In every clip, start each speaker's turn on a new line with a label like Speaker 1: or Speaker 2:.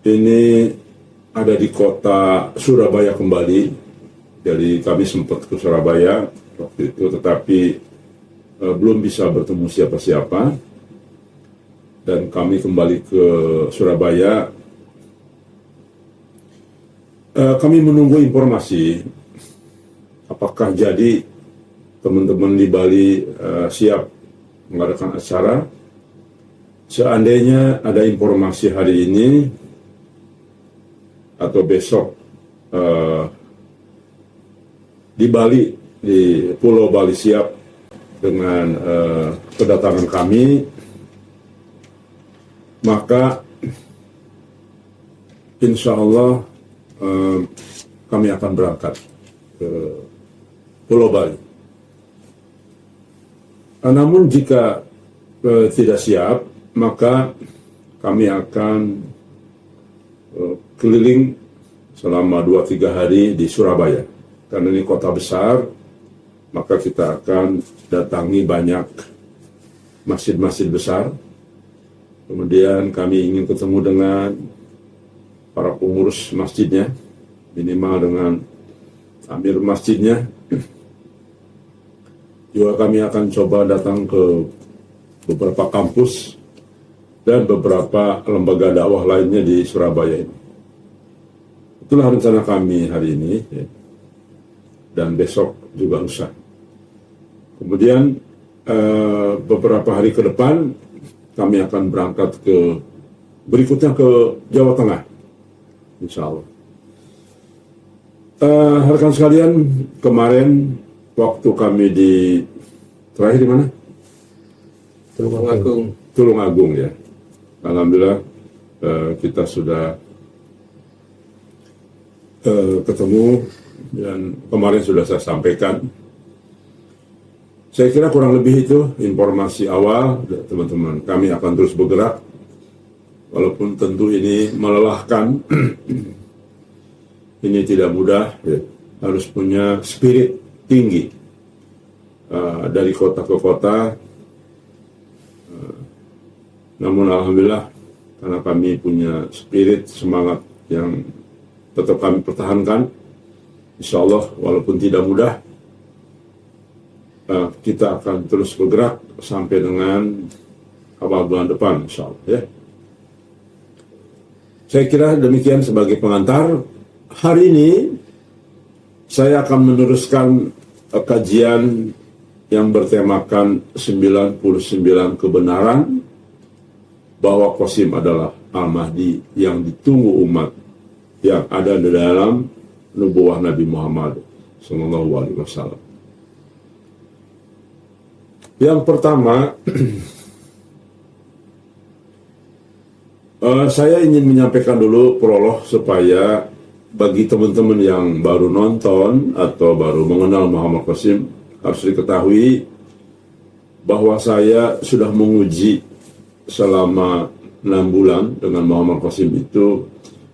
Speaker 1: ini ada di kota Surabaya kembali. Jadi kami sempat ke Surabaya waktu itu, tetapi belum bisa bertemu siapa-siapa. Dan kami kembali ke Surabaya. Kami menunggu informasi apakah jadi teman-teman di Bali siap mengadakan acara. Seandainya ada informasi hari ini atau besok di Bali, di Pulau Bali siap dengan kedatangan kami, maka insya Allah kami akan berangkat ke Pulau Bali. Namun jika tidak siap, maka kami akan keliling selama 2-3 hari di Surabaya. Karena ini kota besar, maka kita akan datangi banyak masjid-masjid besar. Kemudian kami ingin ketemu dengan para pengurus masjidnya, minimal dengan amir masjidnya. Juga kami akan coba datang ke beberapa kampus dan beberapa lembaga dakwah lainnya di Surabaya ini. Itulah rencana kami hari ini, ya. Dan besok juga lusa. Kemudian beberapa hari ke depan kami akan berangkat berikutnya ke Jawa Tengah, insya Allah. Rekan sekalian, kemarin waktu kami terakhir di mana? Tulungagung ya. Alhamdulillah kita sudah ketemu dan kemarin sudah saya sampaikan. Saya kira kurang lebih itu informasi awal, teman-teman. Kami akan terus bergerak, walaupun tentu ini melelahkan. Ini tidak mudah, ya. Harus punya spirit tinggi dari kota ke kota. Namun alhamdulillah, karena kami punya spirit, semangat yang tetap kami pertahankan, insya Allah walaupun tidak mudah, kita akan terus bergerak sampai dengan awal bulan depan, insya Allah, ya. Saya kira demikian sebagai pengantar. Hari ini saya akan meneruskan kajian yang bertemakan 99 kebenaran bahwa Qasim adalah Al-Mahdi yang ditunggu umat yang ada di dalam nubuwah Nabi Muhammad SAW. Yang pertama, saya ingin menyampaikan dulu prolog supaya bagi teman-teman yang baru nonton atau baru mengenal Muhammad Qasim, harus diketahui bahwa saya sudah menguji selama 6 bulan dengan Muhammad Qasim itu.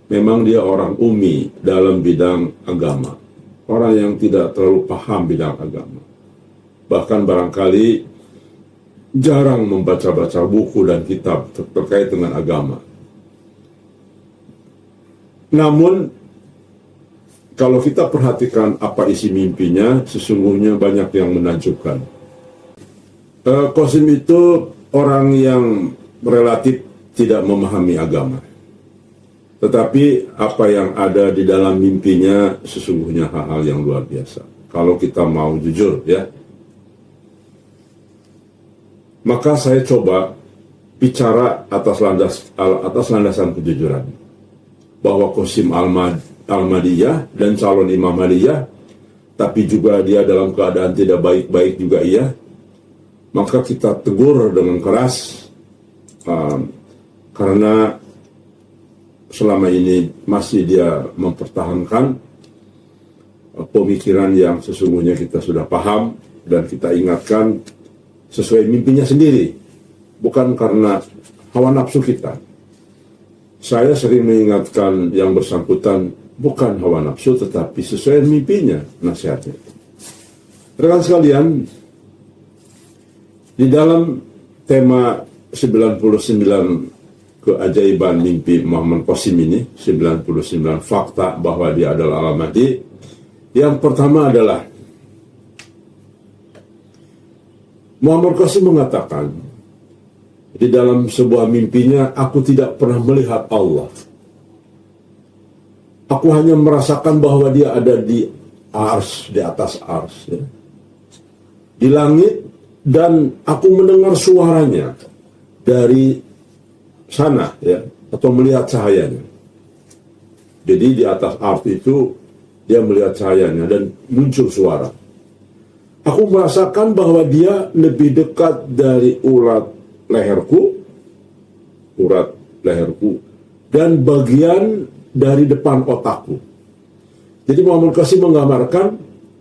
Speaker 1: Memang dia orang umi dalam bidang agama, orang yang tidak terlalu paham bidang agama, bahkan barangkali jarang membaca-baca buku dan kitab terkait dengan agama. Namun kalau kita perhatikan apa isi mimpinya, sesungguhnya banyak yang menakjubkan. Qasim itu orang yang relatif tidak memahami agama. Tetapi apa yang ada di dalam mimpinya sesungguhnya hal-hal yang luar biasa. Kalau kita mau jujur, ya. Maka saya coba bicara atas landasan kejujuran. Bahwa Qasim Al-Mahdiyah dan calon Imam Mahdiyah, tapi juga dia dalam keadaan tidak baik-baik juga iya. Maka kita tegur dengan keras, karena selama ini masih dia mempertahankan pemikiran yang sesungguhnya kita sudah paham dan kita ingatkan sesuai mimpinya sendiri, bukan karena hawa nafsu kita. Saya sering mengingatkan yang bersangkutan bukan hawa nafsu tetapi sesuai mimpinya, nasihatnya. Rekan sekalian, di dalam tema 99 keajaiban mimpi Muhammad Qasim ini, 99 fakta bahwa dia adalah Al-Mahdi. Yang pertama adalah Muhammad Qasim mengatakan di dalam sebuah mimpinya, aku tidak pernah melihat Allah. Aku hanya merasakan bahwa dia ada di ars, di atas ars, ya, di langit, dan aku mendengar suaranya dari sana, ya, atau melihat cahayanya. Jadi di atas ars itu dia melihat cahayanya dan muncul suara. Aku merasakan bahwa dia lebih dekat dari urat leherku, dan bagian dari depan otakku. Jadi Muhammad Qasim menggambarkan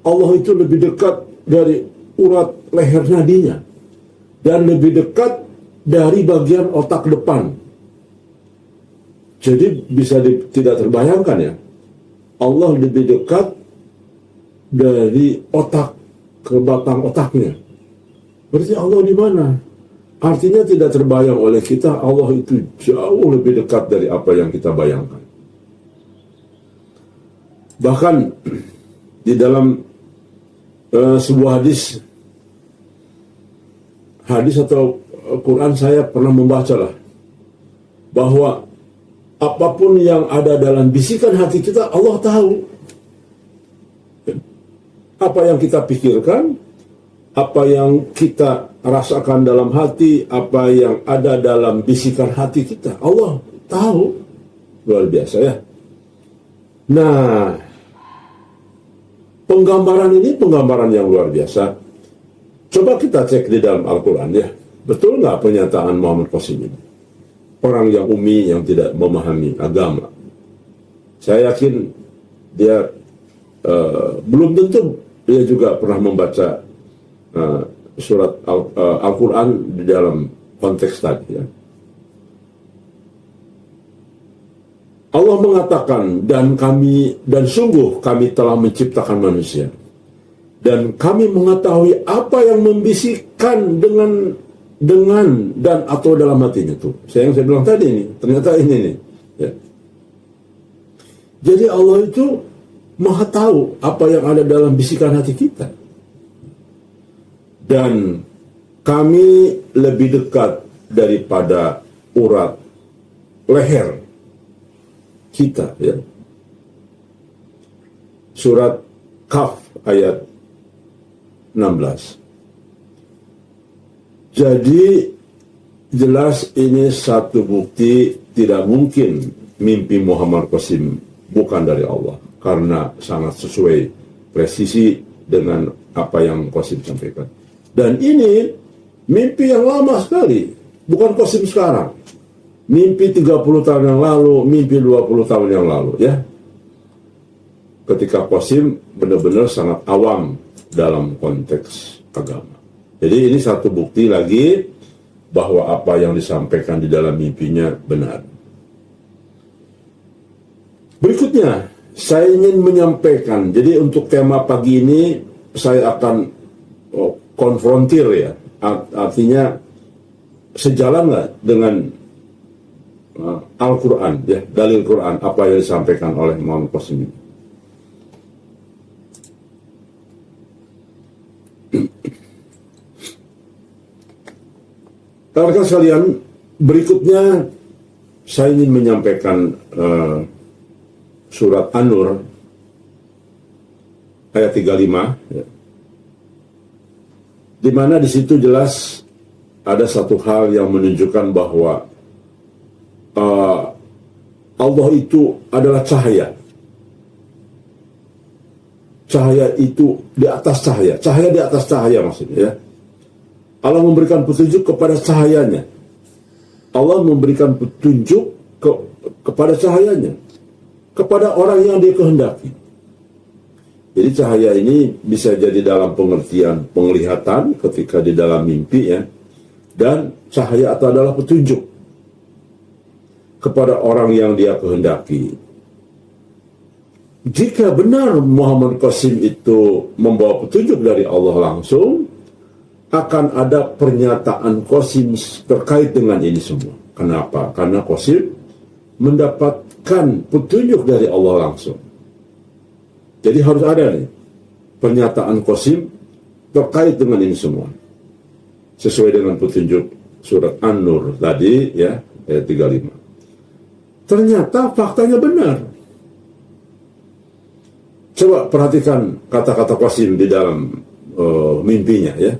Speaker 1: Allah itu lebih dekat dari urat leher nadinya dan lebih dekat dari bagian otak depan. Jadi bisa tidak terbayangkan, ya, Allah lebih dekat dari otak ke batang otaknya. Berarti Allah di mana? Artinya tidak terbayang oleh kita, Allah itu jauh lebih dekat dari apa yang kita bayangkan. Bahkan di dalam sebuah hadis atau Quran, saya pernah membaca lah bahwa apapun yang ada dalam bisikan hati kita, Allah tahu. Apa yang kita pikirkan, apa yang kita rasakan dalam hati, apa yang ada dalam bisikan hati kita, Allah tahu. Luar biasa, ya. Nah, penggambaran ini penggambaran yang luar biasa. Coba kita cek di dalam Al-Quran, ya. Betul nggak pernyataan Muhammad Qasim ini? Orang yang umi, yang tidak memahami agama. Saya yakin dia belum tentu dia juga pernah membaca surat Al-Quran di dalam konteks tadi, ya. Allah mengatakan, dan sungguh kami telah menciptakan manusia, dan kami mengetahui apa yang membisikkan dengan dan atau dalam hatinya. Tuh, yang saya bilang tadi ini, ternyata ini nih, ya. Jadi Allah itu Maha tahu apa yang ada dalam bisikan hati kita. Dan kami lebih dekat daripada urat leher kita, ya. Surat Kaf ayat 16. Jadi jelas ini satu bukti tidak mungkin mimpi Muhammad Qasim bukan dari Allah, karena sangat sesuai presisi dengan apa yang Qasim sampaikan. Dan ini mimpi yang lama sekali, bukan Qasim sekarang. Mimpi 30 tahun yang lalu, mimpi 20 tahun yang lalu, ya. Ketika Qasim benar-benar sangat awam dalam konteks agama. Jadi ini satu bukti lagi bahwa apa yang disampaikan di dalam mimpinya benar. Berikutnya, saya ingin menyampaikan, jadi untuk tema pagi ini saya akan konfrontir, ya. Artinya sejalan nggak dengan Al-Quran, ya, dalil Quran, apa yang disampaikan oleh Muhammad Qasim ini. Rekan sekalian, berikutnya saya ingin menyampaikan surat An-Nur ayat 35, ya, di mana di situ jelas ada satu hal yang menunjukkan bahwa Allah itu adalah cahaya. Cahaya itu di atas cahaya. Cahaya di atas cahaya maksudnya, ya. Allah memberikan petunjuk kepada cahayanya. Allah memberikan petunjuk kepada cahayanya, kepada orang yang dia kehendaki. Jadi cahaya ini bisa jadi dalam pengertian penglihatan ketika di dalam mimpi, ya. Dan cahaya itu adalah petunjuk kepada orang yang dia kehendaki. Jika benar Muhammad Qasim itu membawa petunjuk dari Allah langsung, akan ada pernyataan Qasim terkait dengan ini semua. Kenapa? Karena Qasim mendapatkan petunjuk dari Allah langsung. Jadi harus ada nih pernyataan Qasim terkait dengan ini semua. Sesuai dengan petunjuk surat An-Nur tadi ya, ayat 35. Ternyata faktanya benar. Coba perhatikan kata-kata Qasim di dalam mimpinya ya.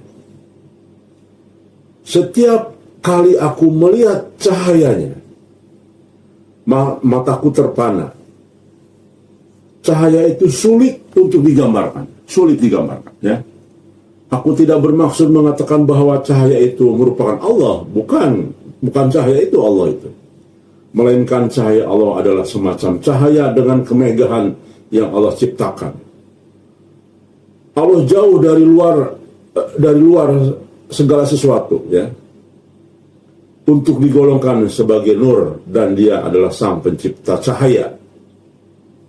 Speaker 1: Setiap kali aku melihat cahayanya, mataku terpana. Cahaya itu sulit untuk digambarkan, ya. Aku tidak bermaksud mengatakan bahwa cahaya itu merupakan Allah, bukan cahaya itu Allah itu. Melainkan cahaya Allah adalah semacam cahaya dengan kemegahan yang Allah ciptakan. Allah jauh dari luar segala sesuatu, ya. Untuk digolongkan sebagai nur, dan dia adalah sang pencipta cahaya.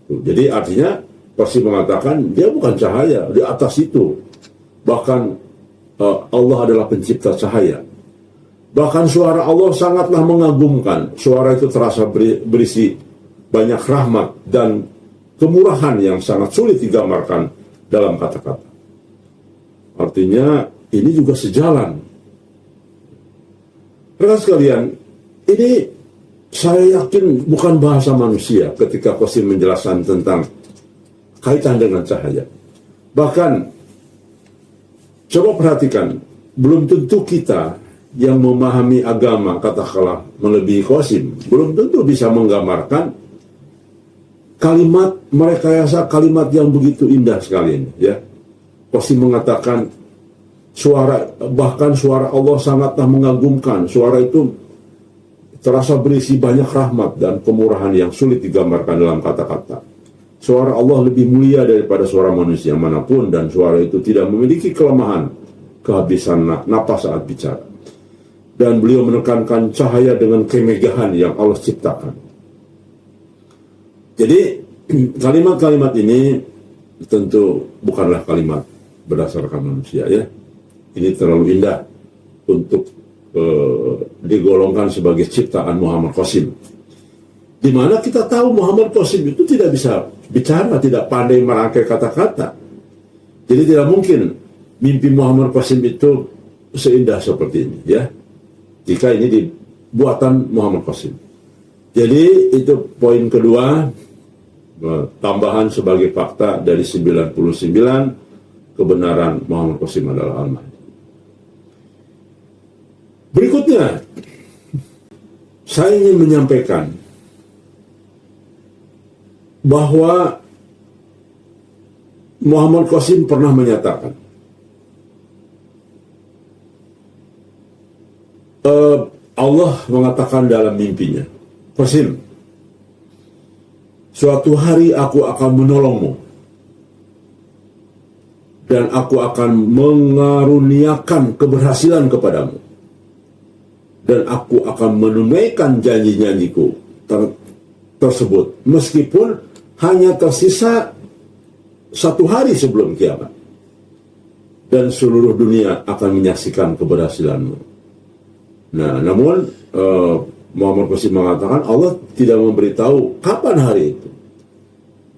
Speaker 1: Jadi artinya pasti mengatakan dia bukan cahaya, di atas itu. Bahkan Allah adalah pencipta cahaya. Bahkan suara Allah sangatlah mengagumkan. Suara itu terasa berisi banyak rahmat dan kemurahan yang sangat sulit digambarkan dalam kata-kata. Artinya ini juga sejalan. Rekan sekalian, ini saya yakin bukan bahasa manusia ketika Qasim menjelaskan tentang kaitan dengan cahaya. Bahkan, coba perhatikan, belum tentu kita yang memahami agama, katakanlah melebihi Qasim, belum tentu bisa menggambarkan kalimat merekayasa kalimat yang begitu indah sekali ini, ya. Qasim mengatakan bahkan suara Allah sangatlah mengagumkan. Suara itu terasa berisi banyak rahmat dan kemurahan yang sulit digambarkan dalam kata-kata. Suara Allah lebih mulia daripada suara manusia manapun, dan suara itu tidak memiliki kelemahan, kehabisan napas saat bicara. Dan beliau menekankan cahaya dengan kemegahan yang Allah ciptakan. Jadi kalimat-kalimat ini tentu bukanlah kalimat berdasarkan manusia, ya. Ini terlalu indah untuk digolongkan sebagai ciptaan Muhammad Qasim. Di mana kita tahu Muhammad Qasim itu tidak bisa bicara, tidak pandai merangkai kata-kata. Jadi tidak mungkin mimpi Muhammad Qasim itu seindah seperti ini, ya. Jika ini dibuatan Muhammad Qasim. Jadi itu poin kedua, tambahan sebagai fakta dari 99 kebenaran Muhammad Qasim adalah Al-Mahdi. Berikutnya, saya ingin menyampaikan bahwa Muhammad Qasim pernah menyatakan Allah mengatakan dalam mimpinya, Qasim, suatu hari aku akan menolongmu dan aku akan mengaruniakan keberhasilan kepadamu. Dan aku akan menunaikan janji-janjiku tersebut, meskipun hanya tersisa 1 hari sebelum kiamat. Dan seluruh dunia akan menyaksikan keberhasilanmu. Nah, namun Muhammad Qasim mengatakan Allah tidak memberitahu kapan hari itu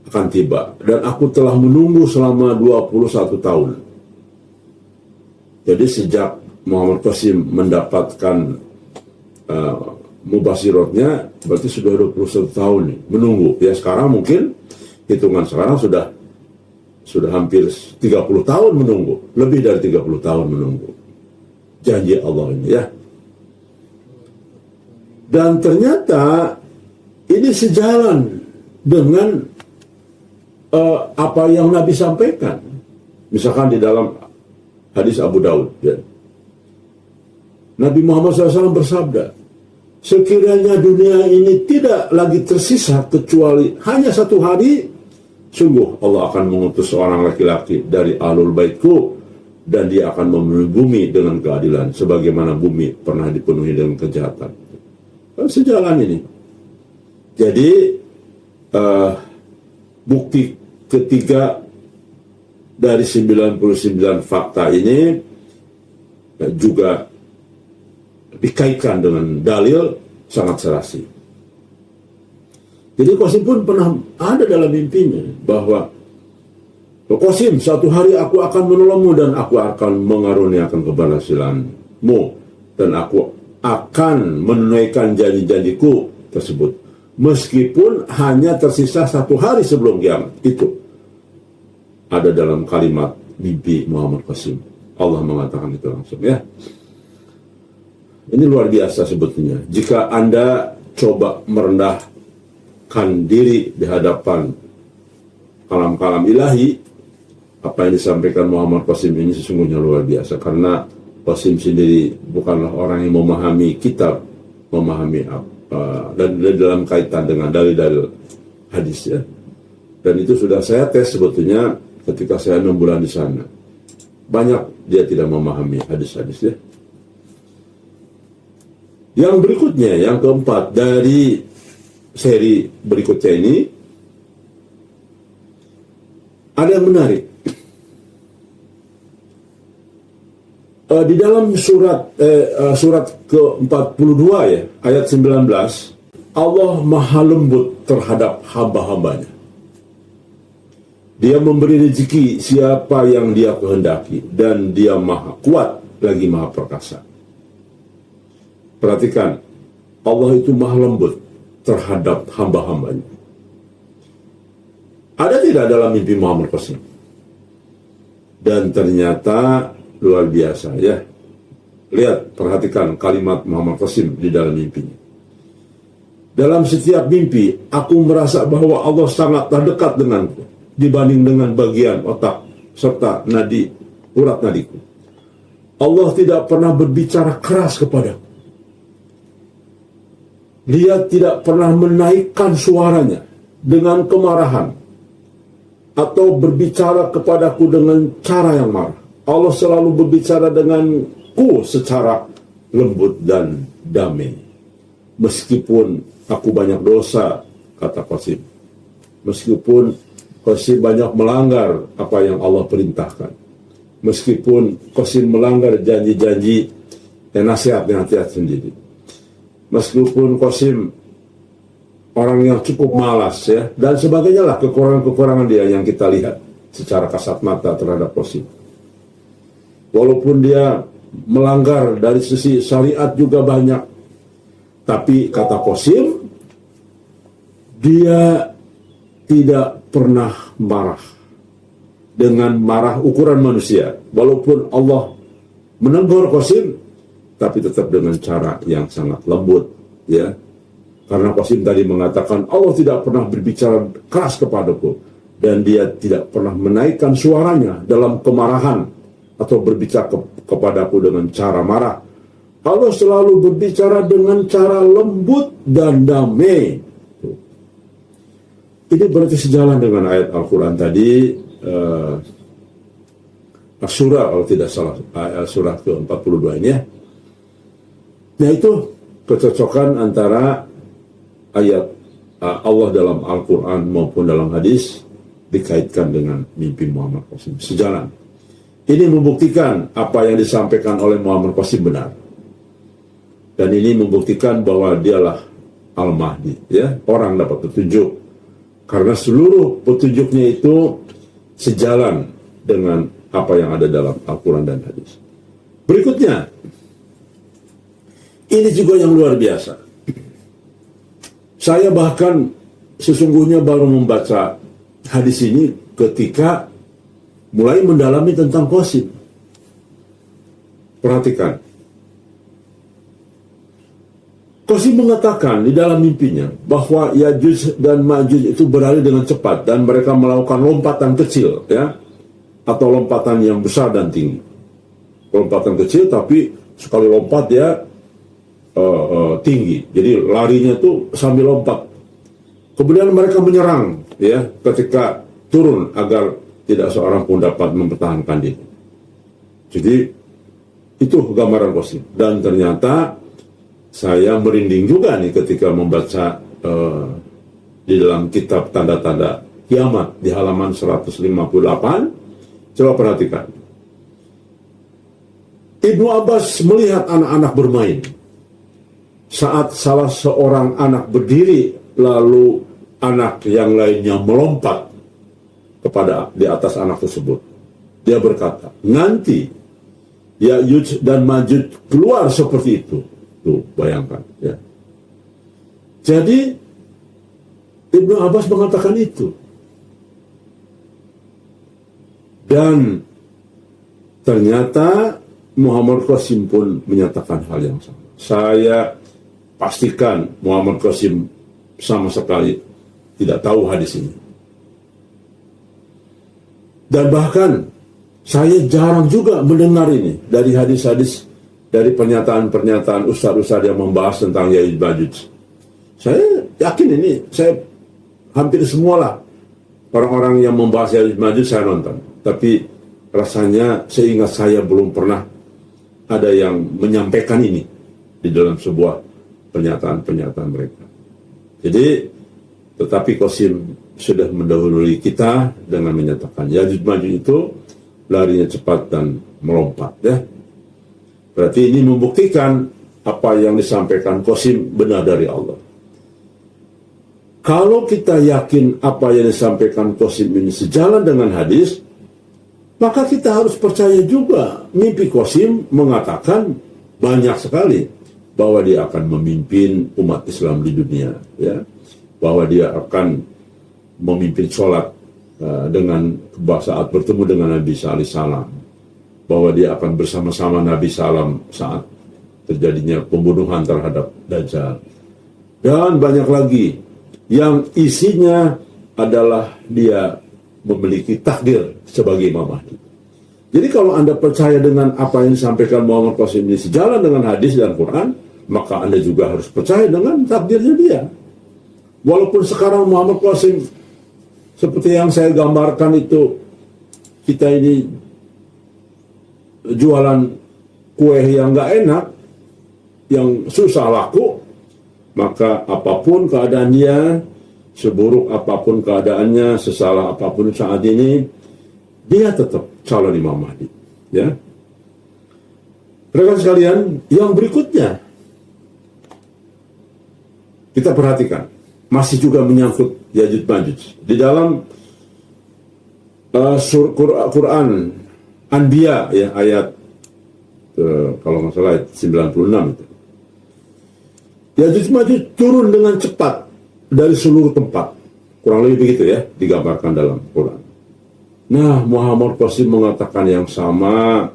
Speaker 1: akan tiba. Dan aku telah menunggu selama 21 tahun. Jadi sejak Muhammad Qasim mendapatkan mubasirotnya, berarti sudah 21 tahun nih, menunggu. Ya sekarang mungkin hitungan sekarang sudah hampir 30 tahun menunggu, lebih dari 30 tahun menunggu janji Allah ini, ya. Dan ternyata ini sejalan dengan apa yang Nabi sampaikan. Misalkan di dalam hadis Abu Daud, ya. Nabi Muhammad SAW bersabda, sekiranya dunia ini tidak lagi tersisa kecuali hanya 1 hari, sungguh Allah akan mengutus seorang laki-laki dari Ahlul Baitku, dan dia akan memenuhi bumi dengan keadilan sebagaimana bumi pernah dipenuhi dengan kejahatan. Sejalan ini. Jadi bukti ketiga dari 99 fakta ini juga dikaitkan dengan dalil sangat serasi. Jadi Qasim pun pernah ada dalam mimpinya bahwa Qasim, suatu hari aku akan menolongmu dan aku akan mengaruniakan keberhasilanmu dan aku akan menunaikan janji-janjiku tersebut meskipun hanya tersisa 1 hari sebelum kiamat. Itu ada dalam kalimat mimpi Muhammad Qasim. Allah mengatakan itu langsung, ya. Ini luar biasa sebetulnya. Jika Anda coba merendahkan diri di hadapan kalam-kalam ilahi, apa yang disampaikan Muhammad Qasim ini sesungguhnya luar biasa. Karena Qasim sendiri bukanlah orang yang memahami kitab, memahami dan dalam kaitan dengan dalil-dalil hadis, ya. Dan itu sudah saya tes sebetulnya ketika saya 6 bulan di sana. Banyak dia tidak memahami hadis-hadis, ya. Yang berikutnya, yang keempat dari seri berikutnya ini, ada yang menarik. Di dalam surat ke-42 ya, ayat 19, Allah maha lembut terhadap hamba-hambanya. Dia memberi rezeki siapa yang dia kehendaki, dan dia maha kuat lagi maha perkasa. Perhatikan, Allah itu maha lembut terhadap hamba-hambanya. Ada tidak dalam mimpi Muhammad Qasim? Dan ternyata luar biasa, ya. Lihat, perhatikan kalimat Muhammad Qasim di dalam mimpinya. Dalam setiap mimpi, aku merasa bahwa Allah sangat terdekat denganku dibanding dengan bagian otak serta nadi, urat nadiku. Allah tidak pernah berbicara keras kepadaku. Dia tidak pernah menaikkan suaranya dengan kemarahan atau berbicara kepadaku dengan cara yang marah. Allah selalu berbicara denganku secara lembut dan damai. Meskipun aku banyak dosa, kata Qasim. Meskipun Qasim banyak melanggar apa yang Allah perintahkan. Meskipun Qasim melanggar janji-janji dan nasihat-nasihat sendiri. Meskipun Qasim orang yang cukup malas, ya, dan sebagainya lah, kekurangan-kekurangan dia yang kita lihat secara kasat mata terhadap Qasim. Walaupun dia melanggar dari sisi syariat juga banyak, tapi kata Qasim, dia tidak pernah marah dengan marah ukuran manusia. Walaupun Allah menegur Qasim, tapi tetap dengan cara yang sangat lembut, ya. Karena Qasim tadi mengatakan Allah tidak pernah berbicara keras kepadaku, dan dia tidak pernah menaikkan suaranya dalam kemarahan atau berbicara kepadaku dengan cara marah. Allah selalu berbicara dengan cara lembut dan damai. Ini berarti sejalan dengan ayat Al-Quran tadi, surah, kalau tidak salah, surah ke-42 ini, ya. Nah, itu kecocokan antara ayat Allah dalam Al-Quran maupun dalam hadis dikaitkan dengan mimpi Muhammad Qasim. Sejalan. Ini membuktikan apa yang disampaikan oleh Muhammad Qasim benar. Dan ini membuktikan bahwa dialah Al-Mahdi, ya, orang dapat petunjuk. Karena seluruh petunjuknya itu sejalan dengan apa yang ada dalam Al-Quran dan hadis. Berikutnya, ini juga yang luar biasa. Saya bahkan sesungguhnya baru membaca hadis ini ketika mulai mendalami tentang Qasim. Perhatikan. Qasim mengatakan di dalam mimpinya bahwa Yajuj dan Majuj itu berlari dengan cepat dan mereka melakukan lompatan kecil, ya, atau lompatan yang besar dan tinggi. Lompatan kecil tapi sekali lompat ya tinggi, jadi larinya tuh sambil lompat. Kemudian mereka menyerang, ya, ketika turun agar tidak seorang pun dapat mempertahankan diri. Jadi itu gambaran Qasim. Dan ternyata saya merinding juga nih ketika membaca di dalam kitab tanda-tanda kiamat di halaman 158. Coba perhatikan. Ibnu Abbas melihat anak-anak bermain. saat salah seorang anak berdiri, lalu anak yang lainnya melompat kepada di atas anak tersebut. Dia berkata, nanti Ya'juj dan Ma'juj keluar seperti itu. Tuh, bayangkan. Ya. Jadi, Ibnu Abbas mengatakan itu. Dan ternyata Muhammad Qasim pun menyatakan hal yang sama. Saya pastikan Muhammad Qasim sama sekali tidak tahu hadis ini. Dan bahkan saya jarang juga mendengar ini dari hadis-hadis, dari pernyataan-pernyataan ustaz-ustaz yang membahas tentang Ya'juj Ma'juj. Saya yakin ini, saya hampir semualah orang-orang yang membahas Ya'juj Ma'juj saya nonton. Tapi rasanya seingat saya belum pernah ada yang menyampaikan ini di dalam sebuah pernyataan-pernyataan mereka. Jadi, tetapi Qasim sudah mendahului kita dengan menyatakan Ya'juj Ma'juj itu larinya cepat dan melompat, ya. Berarti ini membuktikan apa yang disampaikan Qasim benar dari Allah. Kalau kita yakin apa yang disampaikan Qasim ini sejalan dengan hadis, maka kita harus percaya juga mimpi Qasim mengatakan banyak sekali bahwa dia akan memimpin umat Islam di dunia, ya. Bahwa dia akan memimpin sholat dengan saat bertemu dengan Nabi Sallallahu Alaihi Wasallam, bahwa dia akan bersama-sama Nabi Sallam saat terjadinya pembunuhan terhadap Dajjal, dan banyak lagi yang isinya adalah dia memiliki takdir sebagai Imam Mahdi. Jadi kalau Anda percaya dengan apa yang disampaikan Muhammad Qasim ini sejalan dengan hadis dan Quran, maka Anda juga harus percaya dengan takdirnya dia. Walaupun sekarang Muhammad Qasim seperti yang saya gambarkan itu, kita ini jualan kue yang nggak enak, yang susah laku, maka apapun keadaan dia, seburuk apapun keadaannya, sesalah apapun saat ini, dia tetap calon Imam Mahdi. Ya, rekan sekalian, yang berikutnya kita perhatikan, masih juga menyangkut Ya'juj Ma'juj. Di dalam Quran Anbiya, ya, ayat kalau nggak salah 96 itu. Ya'juj Ma'juj turun dengan cepat dari seluruh tempat. Kurang lebih begitu, ya, digambarkan dalam Quran. Nah, Muhammad Qasim mengatakan yang sama,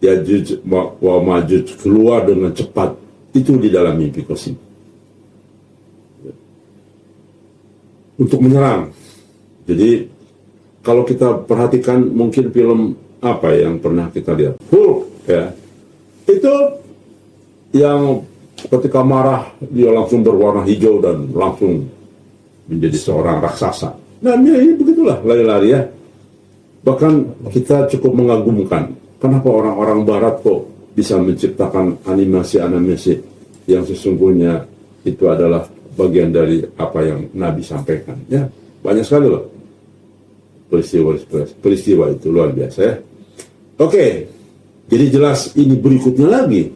Speaker 1: Ya'juj wa Ma'juj keluar dengan cepat. Itu di dalam mimpi Qasim. Untuk menyerang. Jadi kalau kita perhatikan mungkin film apa yang pernah kita lihat, Hulk, ya, itu yang ketika marah dia langsung berwarna hijau dan langsung menjadi seorang raksasa. Nah, ini begitulah lari-lari, ya. Bahkan kita cukup mengagumkan kenapa orang-orang Barat kok bisa menciptakan animasi-animasi yang sesungguhnya itu adalah bagian dari apa yang Nabi sampaikan, ya. Banyak sekali loh peristiwa itu, luar biasa, ya. Oke, jadi jelas ini berikutnya lagi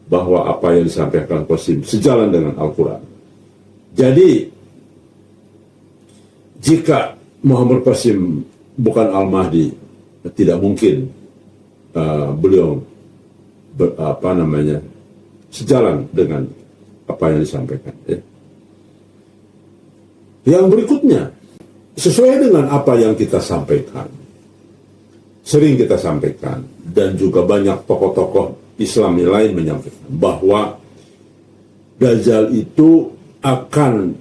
Speaker 1: bahwa apa yang disampaikan Qasim sejalan dengan Al-Quran. Jadi jika Muhammad Qasim bukan Al-Mahdi, tidak mungkin beliau sejalan dengan apa yang disampaikan, ya. Yang berikutnya, sesuai dengan apa yang kita sampaikan, sering kita sampaikan, dan juga banyak tokoh-tokoh Islam yang lain menyampaikan, bahwa Dajjal itu akan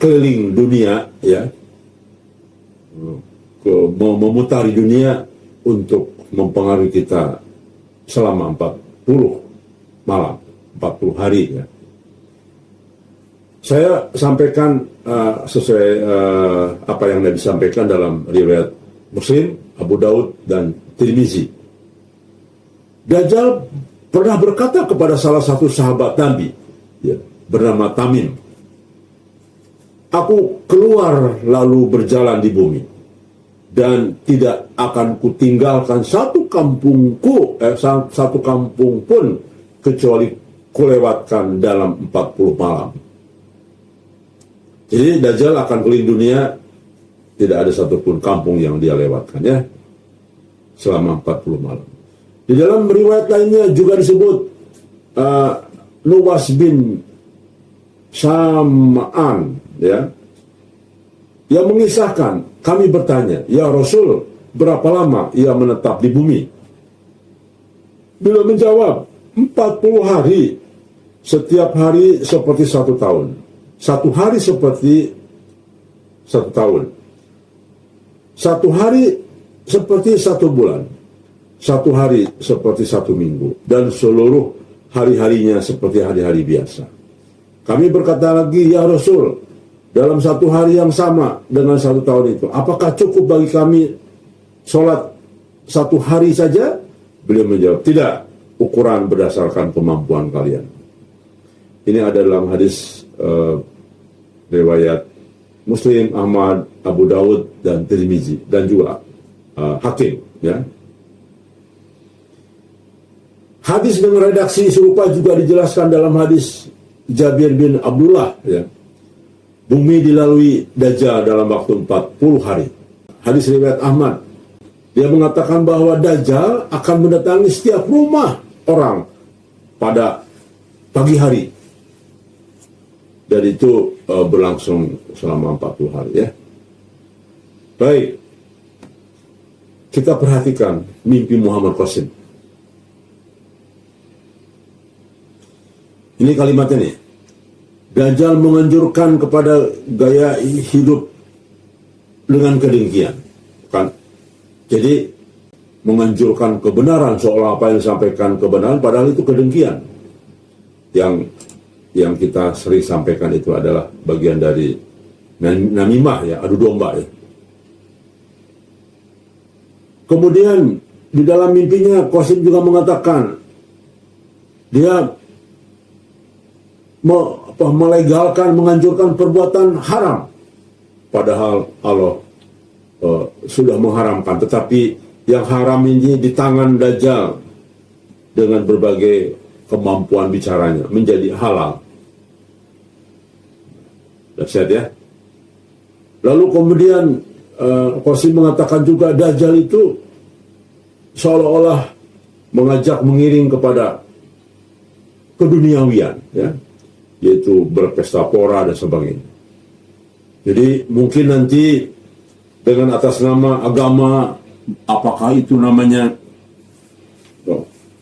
Speaker 1: keliling dunia, ya, memutari dunia untuk mempengaruhi kita selama 40 malam, 40 hari, ya. Saya sampaikan sesuai apa yang Nabi sampaikan dalam riwayat Muslim, Abu Daud, dan Tirmizi. Dajjal pernah berkata kepada salah satu sahabat Nabi, ya, bernama Tamim, "Aku keluar lalu berjalan di bumi, dan tidak akan kutinggalkan satu kampung pun kecuali kulewatkan dalam 40 malam. Jadi Dajjal akan keliling dunia, tidak ada satupun kampung yang dia lewatkan ya, selama 40 malam. Di dalam riwayat lainnya juga disebut Nuwas bin Sam'an ya, yang mengisahkan, kami bertanya, ya Rasul, berapa lama ia menetap di bumi? Beliau menjawab, 40 hari, setiap hari seperti 1 tahun. 1 hari seperti 1 tahun. 1 hari seperti 1 bulan. 1 hari seperti 1 minggu. Dan seluruh hari-harinya seperti hari-hari biasa. Kami berkata lagi, ya Rasul, dalam 1 hari yang sama dengan 1 tahun itu, apakah cukup bagi kami sholat 1 hari saja? Beliau menjawab, tidak, ukuran berdasarkan kemampuan kalian. Ini ada dalam hadis riwayat Muslim, Ahmad, Abu Daud, dan Tirmizi, dan juga Hakim. Ya. Hadis dengan redaksi serupa juga dijelaskan dalam hadis Jabir bin Abdullah. Ya. Bumi dilalui Dajjal dalam waktu 40 hari. Hadis riwayat Ahmad. Dia mengatakan bahwa Dajjal akan mendatangi setiap rumah orang pada pagi hari. Dan itu berlangsung selama 40 hari ya. Baik. Kita perhatikan mimpi Muhammad Qasim. Ini kalimatnya nih. Dajjal menganjurkan kepada gaya hidup dengan kedengkian. Kan? Jadi menganjurkan kebenaran, seolah apa yang disampaikan kebenaran, padahal itu kedengkian. Yang kita sering sampaikan itu adalah bagian dari namimah ya, adu domba ya. Kemudian di dalam mimpinya Qasim juga mengatakan dia melegalkan, menganjurkan perbuatan haram, padahal Allah sudah mengharamkan. Tetapi yang haram ini di tangan Dajjal dengan berbagai kemampuan bicaranya menjadi halal. Dahsyat ya. Lalu kemudian Qasim mengatakan juga Dajjal itu seolah-olah mengajak, mengiring kepada keduniawian ya, yaitu berpesta pora dan sebagainya. Jadi mungkin nanti dengan atas nama agama, apakah itu namanya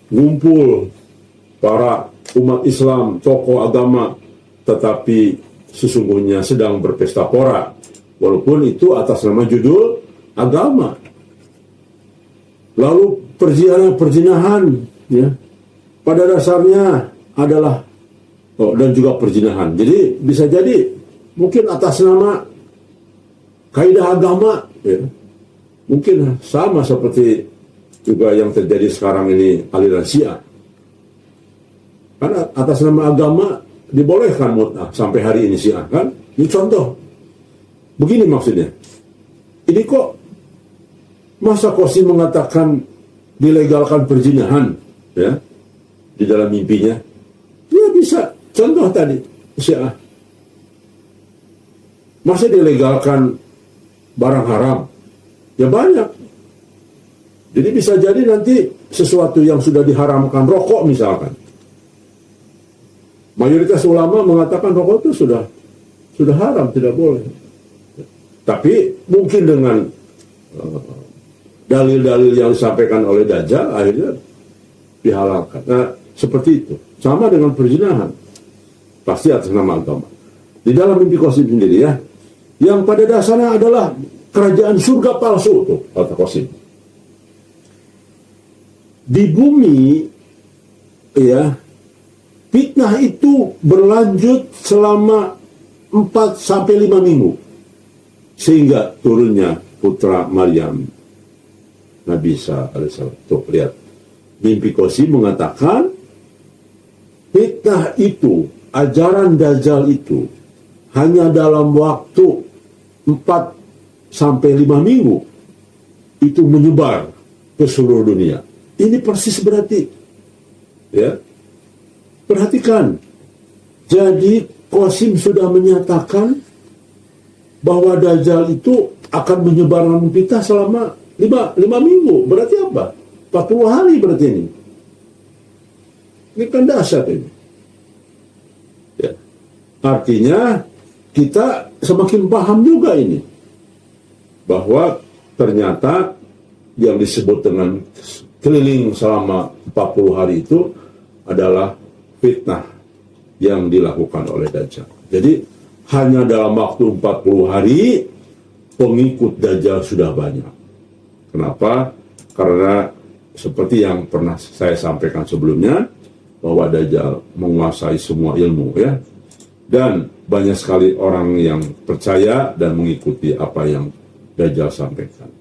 Speaker 1: ngumpul para umat Islam, tokoh agama, tetapi sesungguhnya sedang berpesta pora, walaupun itu atas nama judul agama. Lalu perzinahan ya, pada dasarnya adalah dan juga perzinahan. Jadi bisa jadi mungkin atas nama kaidah agama ya. Mungkin sama seperti juga yang terjadi sekarang ini aliran Syiah. Karena atas nama agama dibolehkan mut'ah sampai hari ini Syiah kan? Ini contoh. Begini maksudnya. Ini kok masa Qasim mengatakan dilegalkan perzinahan ya di dalam mimpinya? Ya bisa. Contoh tadi Syiah. Masa dilegalkan barang haram? Ya banyak. Jadi bisa jadi nanti sesuatu yang sudah diharamkan, rokok misalkan. Mayoritas ulama mengatakan rokok itu sudah haram, tidak boleh. Tapi mungkin dengan dalil-dalil yang disampaikan oleh Dajjal akhirnya dihalalkan. Nah, seperti itu. Sama dengan perzinahan. Pasti atas nama agama. Di dalam mimpi Qasim sendiri ya, yang pada dasarnya adalah kerajaan surga palsu tuh, kata Qasim. Di bumi ya, fitnah itu berlanjut selama 4 sampai 5 minggu. Sehingga turunnya putra Maryam, Nabi Isa alaihissalam. Tuh, lihat. Mimpi Qasim mengatakan fitnah itu, ajaran Dajjal itu hanya dalam waktu 4 sampai 5 minggu itu menyebar ke seluruh dunia. Ini persis berarti ya, Perhatikan, jadi Qasim sudah menyatakan bahwa Dajjal itu akan menyebarkan fitnah selama 5 minggu. Berarti apa? 40 hari berarti ini. Ini kan dahsyat ini. Ya. Artinya kita semakin paham juga ini bahwa ternyata yang disebut dengan keliling selama 40 hari itu adalah fitnah yang dilakukan oleh Dajjal. Jadi hanya dalam waktu 40 hari pengikut Dajjal sudah banyak. Kenapa? Karena seperti yang pernah saya sampaikan sebelumnya, bahwa Dajjal menguasai semua ilmu, ya. Dan banyak sekali orang yang percaya dan mengikuti apa yang Dajjal sampaikan.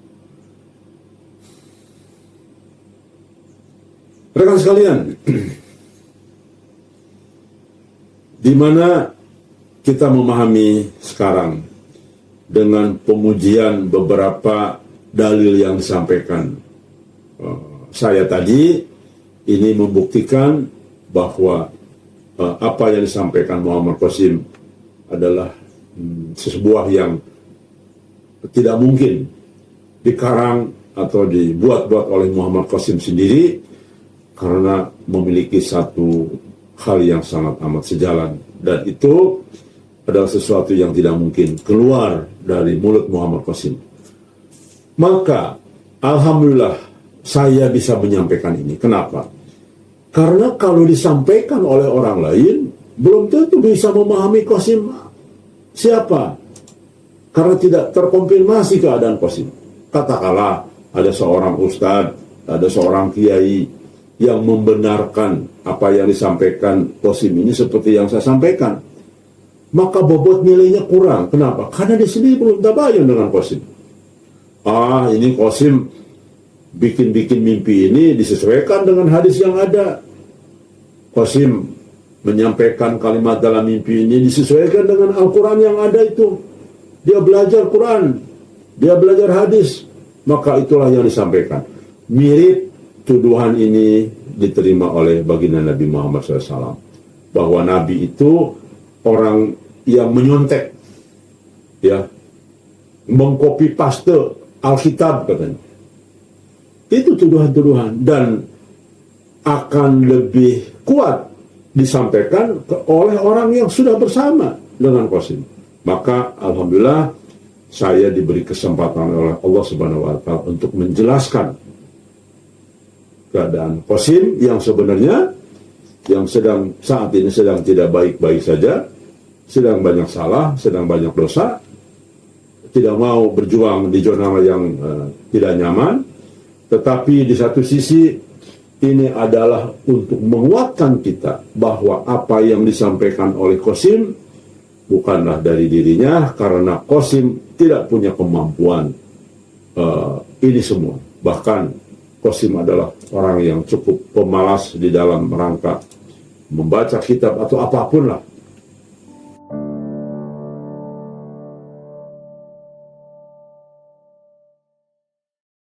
Speaker 1: Rekan sekalian, di mana kita memahami sekarang dengan pemujian beberapa dalil yang disampaikan saya tadi, ini membuktikan bahwa apa yang disampaikan Muhammad Qasim adalah sebuah yang tidak mungkin dikarang atau dibuat-buat oleh Muhammad Qasim sendiri, karena memiliki satu hal yang sangat amat sejalan, dan itu adalah sesuatu yang tidak mungkin keluar dari mulut Muhammad Qasim. Maka alhamdulillah saya bisa menyampaikan ini. Kenapa? Karena kalau disampaikan oleh orang lain, belum tentu bisa memahami Qasim siapa, karena tidak terkonfirmasi keadaan Qasim. Katakanlah ada seorang ustadz, ada seorang kiai yang membenarkan apa yang disampaikan Qasim ini seperti yang saya sampaikan, maka bobot nilainya kurang. Kenapa? Karena dia sendiri belum tabayun dengan Qasim. Ini Qasim bikin mimpi ini disesuaikan dengan hadis yang ada. Qasim menyampaikan kalimat dalam mimpi ini disesuaikan dengan Al-Quran yang ada itu. Dia belajar Quran, dia belajar hadis, maka itulah yang disampaikan. Mirip tuduhan ini diterima oleh baginda Nabi Muhammad SAW, bahwa Nabi itu orang yang menyontek, ya, mengcopy paste Alkitab katanya. Itu tuduhan-tuduhan, dan akan lebih kuat disampaikan oleh orang yang sudah bersama dengan Qasim. Maka alhamdulillah saya diberi kesempatan oleh Allah Subhanahu wa Ta'ala untuk menjelaskan keadaan Qasim yang sebenarnya, yang saat ini sedang tidak baik-baik saja, sedang banyak salah, sedang banyak dosa, tidak mau berjuang di zona yang tidak nyaman. Tetapi di satu sisi ini adalah untuk menguatkan kita bahwa apa yang disampaikan oleh Qasim bukanlah dari dirinya, karena Qasim tidak punya kemampuan ini semua. Bahkan Qasim adalah orang yang cukup pemalas di dalam rangka membaca kitab atau apapun lah.